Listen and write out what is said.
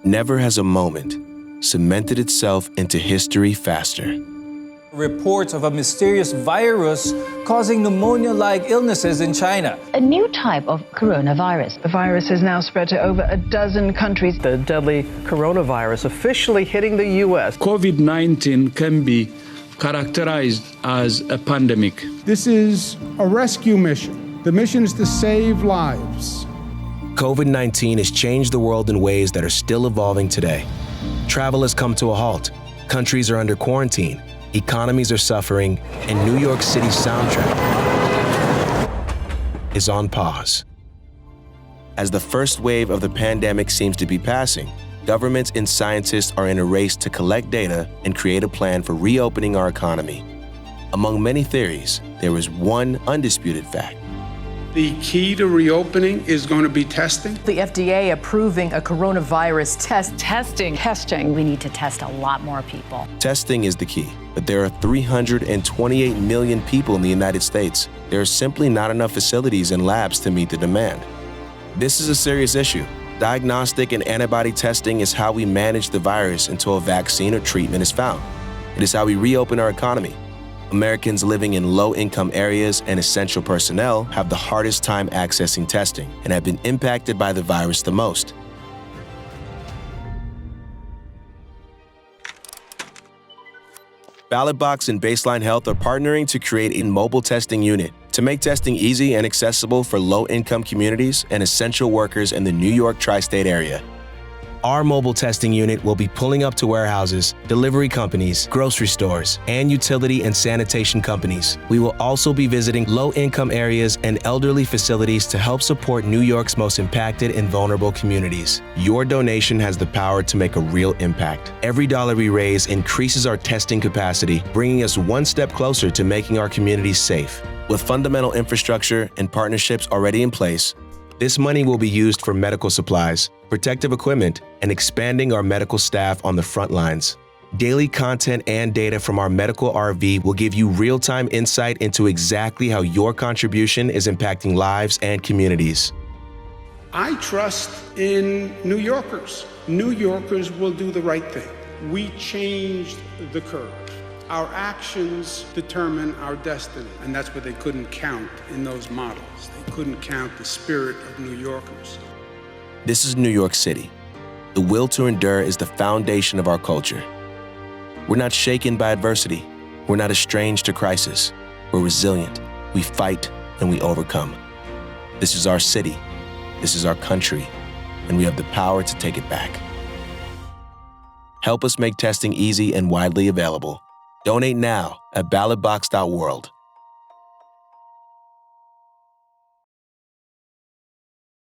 Never has a moment cemented itself into history faster. Reports of a mysterious virus causing pneumonia-like illnesses in China. A new type of coronavirus. The virus has now spread to over a dozen countries. The deadly coronavirus officially hitting the U.S. COVID-19 can be characterized as a pandemic. This is a rescue mission. The mission is to save lives. COVID-19 has changed the world in ways that are still evolving today. Travel has come to a halt. Countries are under quarantine. Economies are suffering, and New York City's soundtrack is on pause. As the first wave of the pandemic seems to be passing, governments and scientists are in a race to collect data and create a plan for reopening our economy. Among many theories, there is one undisputed fact. The key to reopening is going to be testing. The FDA approving a coronavirus test. Testing. We need to test a lot more people. Testing is the key, but there are 328 million people in the United States. There are simply not enough facilities and labs to meet the demand. This is a serious issue. Diagnostic and antibody testing is how we manage the virus until a vaccine or treatment is found. It is how we reopen our economy. Americans living in low-income areas and essential personnel have the hardest time accessing testing and have been impacted by the virus the most. Ballot Box and Baseline Health are partnering to create a mobile testing unit to make testing easy and accessible for low-income communities and essential workers in the New York tri-state area. Our mobile testing unit will be pulling up to warehouses, delivery companies, grocery stores, and utility and sanitation companies. We will also be visiting low-income areas and elderly facilities to help support New York's most impacted and vulnerable communities. Your donation has the power to make a real impact. Every dollar we raise increases our testing capacity, bringing us one step closer to making our communities safe. With fundamental infrastructure and partnerships already in place, this money will be used for medical supplies, protective equipment, and expanding our medical staff on the front lines. Daily content and data from our medical RV will give you real-time insight into exactly how your contribution is impacting lives and communities. I trust in New Yorkers. New Yorkers will do the right thing. We changed the curve. Our actions determine our destiny, and that's what they couldn't count in those models. They couldn't count the spirit of New Yorkers. This is New York City. The will to endure is the foundation of our culture. We're not shaken by adversity. We're not estranged to crisis. We're resilient. We fight and we overcome. This is our city. This is our country, and we have the power to take it back. Help us make testing easy and widely available. Donate now at ballotbox.world.